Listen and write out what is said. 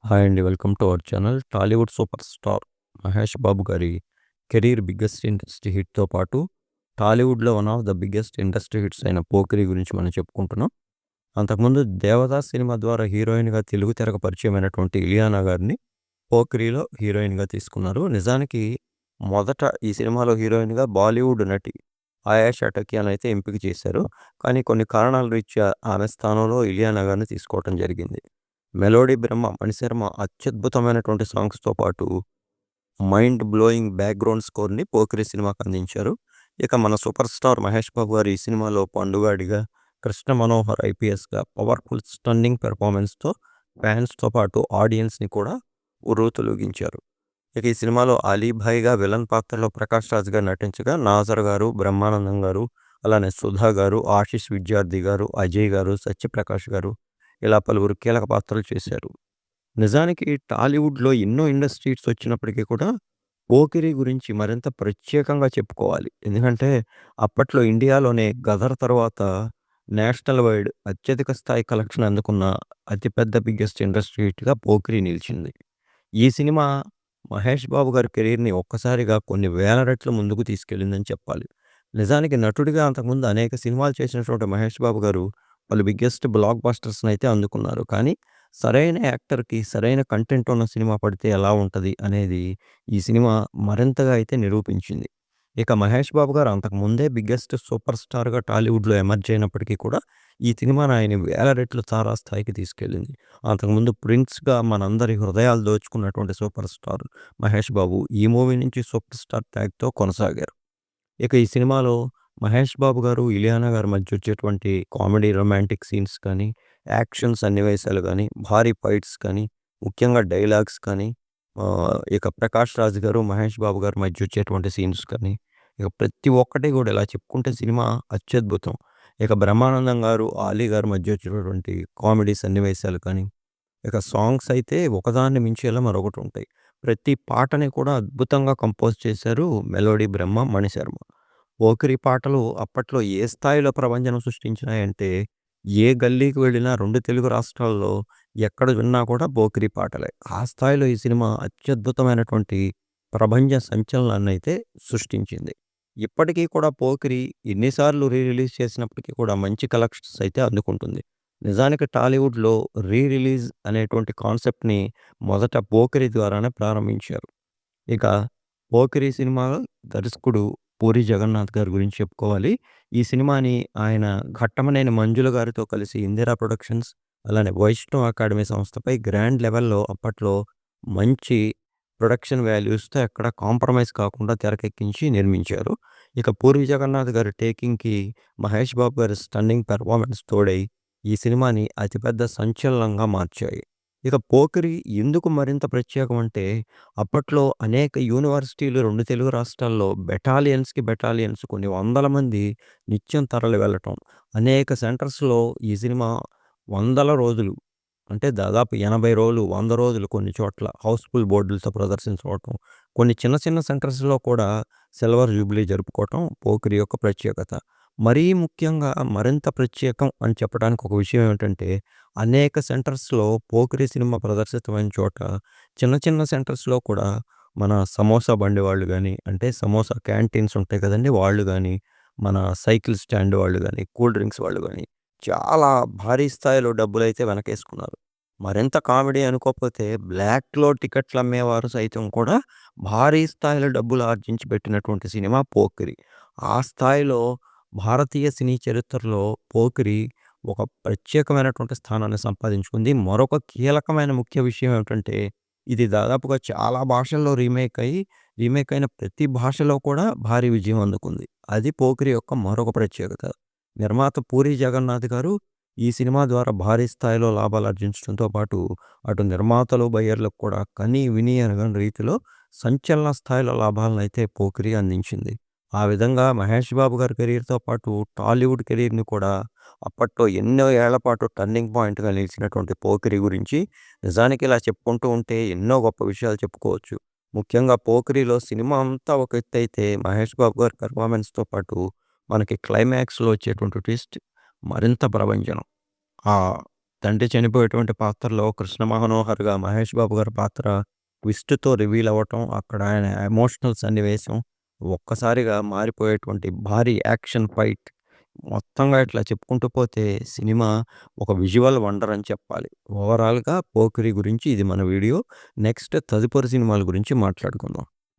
Hi అండి. Welcome to our channel. Tollywood super star 'Mahesh Babu' గారి career biggest industry హిట్‌తో పాటు టాలీవుడ్‌లో one of the biggest industry hits అయిన 'పోకిరి' గురించి మనం చెప్పుకుంటున్నాం. అంతకుముందు 'దేవదాస్' సినిమా ద్వారా హీరోయిన్‌గా తెలుగు తెరకు పరిచయమైనటువంటి ఇలియానా గారిని 'పోకిరి'లో హీరోయిన్‌గా తీసుకున్నారు. నిజానికి మొదట ఈ సినిమాలో హీరోయిన్‌గా బాలీవుడ్ నటి ఆయేషా టకియానైతే ఎంపిక చేశారు. కానీ కొన్ని కారణాల రీత్యా ఆమె స్థానంలో ఇలియానా గారిని తీసుకోవటం జరిగింది. మెలోడీ బ్రహ్మ మణిశర్మ అత్యద్భుతమైనటువంటి సాంగ్స్‌తో పాటు మైండ్ బ్లోయింగ్ బ్యాక్‌గ్రౌండ్ స్కోర్‌ని 'పోకిరి' సినిమాకి అందించారు. ఇక మన సూపర్ స్టార్ 'మహేష్ బాబు' గారు ఈ సినిమాలో పండుగాడిగా, కృష్ణ మనోహర్ ఐపీఎస్‌గా పవర్‌ఫుల్ స్టన్నింగ్ పెర్ఫార్మెన్స్‌తో ఫ్యాన్స్‌తో పాటు ఆడియన్స్‌ని కూడా ఉర్రూతలూగించారు. ఇక ఈ సినిమాలో అలీభాయ్‌గా విలన్ పాత్రలో ప్రకాష్ రాజ్ గారు నటించగా, నాజర్ గారు, బ్రహ్మానందం గారు, అలానే సుధా గారు, ఆశీష్ విద్యార్థి గారు, అజయ్ గారు, సత్యప్రకాష్ గారు ఇలా పలువురు కీలక పాత్రలు చేశారు. నిజానికి టాలీవుడ్‌లో ఎన్నో ఇండస్ట్రీస్ వచ్చినప్పటికీ కూడా 'పోకిరి' గురించి మరింత ప్రత్యేకంగా చెప్పుకోవాలి. ఎందుకంటే అప్పట్లో ఇండియాలోనే 'గదర్' తర్వాత నేషనల్ వైడ్ అత్యధిక స్థాయి కలెక్షన్ అందుకున్న అతిపెద్ద బిగ్గెస్ట్ ఇండస్ట్రీ హిట్‌గా 'పోకిరి' నిలిచింది. ఈ సినిమా మహేష్ బాబు గారి కెరీర్‌ని ఒక్కసారిగా కొన్ని వేల రెట్లు ముందుకు తీసుకెళ్ళిందని చెప్పాలి. నిజానికి నటుడిగా అంతకుముందు అనేక సినిమాలు చేసినటువంటి మహేష్ బాబు గారు పలు బిగ్గెస్ట్ బ్లాక్ బస్టర్స్‌నైతే అందుకున్నారు. కానీ సరైన యాక్టర్‌కి సరైన కంటెంట్ ఉన్న సినిమా పడితే ఎలా ఉంటది అనేది ఈ సినిమా మరింతగా అయితే నిరూపించింది. ఇక మహేష్ బాబు గారు అంతకుముందే బిగ్గెస్ట్ సూపర్ స్టార్‌గా టాలీవుడ్‌లో ఎమర్జ్ అయినప్పటికీ కూడా ఈ సినిమా ఆయన్ని వేల రెట్లు తారాస్థాయికి తీసుకెళ్ళింది. అంతకుముందు 'ప్రిన్స్‌గా' మనందరి హృదయాలు దోచుకున్నటువంటి సూపర్ స్టార్ మహేష్ బాబు ఈ మూవీ నుంచి సూపర్ స్టార్ ట్యాగ్‌తో కొనసాగారు. ఇక ఈ సినిమాలో మహేష్ బాబు గారు, ఇలియానా గారి మధ్య వచ్చేటువంటి కామెడీ రొమాంటిక్ సీన్స్ కానీ, యాక్షన్ సన్నివేశాలు గానీ, భారీ ఫైట్స్ కానీ, ముఖ్యంగా డైలాగ్స్ కానీ, ఇక ప్రకాష్ రాజ్ గారు, మహేష్ బాబు గారి మధ్య వచ్చేటువంటి సీన్స్ కానీ, ఇక ప్రతి ఒక్కటి కూడా ఇలా చెప్పుకుంటే సినిమా అత్యద్భుతం. ఇక బ్రహ్మానందం గారు, ఆలీ గారి మధ్య వచ్చేటటువంటి కామెడీ సన్నివేశాలు కానీ, ఇక సాంగ్స్ అయితే ఒకదాన్ని మించేలా మరొకటుంటాయి. ప్రతి పాటని కూడా అద్భుతంగా కంపోజ్ చేశారు మెలోడీ బ్రహ్మ మణిశర్మ. 'పోకిరి' పాటలు అప్పట్లో ఏ స్థాయిలో ప్రభంజనం సృష్టించినాయంటే, ఏ గల్లీకి వెళ్ళినా 2 తెలుగు రాష్ట్రాల్లో ఎక్కడ విన్నా కూడా 'పోకిరి' పాటలే. ఆ స్థాయిలో ఈ సినిమా అత్యద్భుతమైనటువంటి ప్రభంజ సంచలనాన్నయితే సృష్టించింది. ఇప్పటికీ కూడా 'పోకిరి' ఎన్ని సార్లు రిలీజ్ చేసినప్పటికీ కూడా మంచి కలెక్షన్స్ అయితే అందుకుంటుంది. నిజానికి టాలీవుడ్‌లో రిలీజ్ అనేటువంటి కాన్సెప్ట్‌ని మొదట 'పోకిరి' ద్వారానే ప్రారంభించారు. ఇక 'పోకిరి' సినిమా దర్శకుడు పూరి జగన్నాథ్ గారి గురించి చెప్పుకోవాలి. ఈ సినిమాని ఆయన ఘట్టమనేని మంజుల గారితో కలిసి ఇందిరా ప్రొడక్షన్స్, అలానే వైష్ణవ్ అకాడమీ సంస్థపై గ్రాండ్ లెవెల్‌లో అప్పట్లో మంచి ప్రొడక్షన్ వాల్యూస్‌తో ఎక్కడ కాంప్రమైజ్ కాకుండా తెరకెక్కించి నిర్మించారు. ఇక పూరి జగన్నాథ్ గారి టేకింగ్‌కి మహేష్ బాబు గారి స్టన్నింగ్ పెర్ఫార్మన్స్ తోడై ఈ సినిమాని అతిపెద్ద సంచలనంగా మార్చాయి. ఇక 'పోకిరి' ఎందుకు మరింత ప్రత్యేకం అంటే అప్పట్లో అనేక యూనివర్సిటీలు 2 తెలుగు రాష్ట్రాల్లో బెటాలియన్స్ కొన్ని వందల మంది నిత్యం తరలి వెళ్ళటం. అనేక సెంటర్స్‌లో ఈ సినిమా వందల రోజులు అంటే దాదాపు 80 రోజులు, 100 రోజులు కొన్ని చోట్ల హౌస్‌ఫుల్ బోర్డులతో ప్రదర్శించుకోవటం. కొన్ని చిన్న చిన్న సెంటర్స్‌లో కూడా సిల్వర్ జూబ్లీ జరుపుకోవటం 'పోకిరి' యొక్క ప్రత్యేకత. మరీ ముఖ్యంగా మరింత ప్రత్యేకం అని చెప్పడానికి ఒక విషయం ఏమిటంటే అనేక సెంటర్స్‌లో 'పోకిరి' సినిమా ప్రదర్శితమైన చోట చిన్న చిన్న సెంటర్స్‌లో కూడా మన సమోసా బండి వాళ్ళు గాని, అంటే సమోసా క్యాంటీన్స్ ఉంటాయి కదండీ! వాళ్ళు గాని, మన సైకిల్ స్టాండ్ వాళ్ళు గాని, కూల్ డ్రింక్స్ వాళ్ళు గాని చాలా భారీ స్థాయిలో డబ్బులైతే వెనకేసుకున్నారు. మరింత కామెడీ అనుకోకపోతే బ్లాక్‌లో టికెట్లు అమ్మేవారు సైతం కూడా భారీ స్థాయిలో డబ్బులు ఆర్జించి పెట్టినటువంటి సినిమా 'పోకిరి'. ఆ స్థాయిలో భారతీయ సినీ చరిత్రలో 'పోకిరి' ఒక ప్రత్యేకమైనటువంటి స్థానాన్ని సంపాదించుకుంది. మరొక కీలకమైన ముఖ్య విషయం ఏమిటంటే, ఇది దాదాపుగా చాలా భాషల్లో రీమేక్ అయిన ప్రతి భాషలో కూడా భారీ విజయం అందుకుంది. అది 'పోకిరి' యొక్క మరొక ప్రత్యేకత. నిర్మాత పూరి జగన్నాథ్ గారు ఈ సినిమా ద్వారా భారీ స్థాయిలో లాభాలార్జించడంతో పాటు, అటు నిర్మాతలు, బయ్యర్లకు కూడా కని, విని ఎరగని రీతిలో సంచలన స్థాయిలో లాభాలనైతే 'పోకిరి' అందించింది. ఆ విధంగా మహేష్ బాబు గారి కెరీర్‌తో పాటు టాలీవుడ్ కెరీర్‌ని కూడా అప్పట్లో ఎన్నో ఏళ్ల పాటు టర్నింగ్ పాయింట్‌గా నిలిచినటువంటి 'పోకిరి' గురించి నిజానికి ఇలా చెప్పుకుంటూ ఉంటే ఎన్నో గొప్ప విషయాలు చెప్పుకోవచ్చు. ముఖ్యంగా 'పోకిరి'లో సినిమా అంతా ఒక ఎత్తైతే మహేష్ బాబు గారి పెర్ఫార్మన్స్‌తో పాటు మనకి క్లైమాక్స్‌లో వచ్చేటువంటి ట్విస్ట్ మరింత ప్రభంజనం. ఆ తండ్రి చనిపోయేటువంటి పాత్రలో 'కృష్ణ మనోహర్‌గా' మహేష్ బాబు గారి పాత్ర ట్విస్ట్‌తో రివీల్ అవ్వటం, అక్కడ ఆయన ఎమోషనల్ సన్నివేశం, ఒక్కసారిగా మారిపోయేటువంటి భారీ యాక్షన్ ఫైట్, మొత్తంగా ఇట్లా చెప్పుకుంటూ పోతే సినిమా ఒక విజువల్ వండర్ అని చెప్పాలి. ఓవరాల్‌గా 'పోకిరి' గురించి ఇది మన వీడియో. నెక్స్ట్ తదుపరి సినిమాల గురించి మాట్లాడుకుందాం.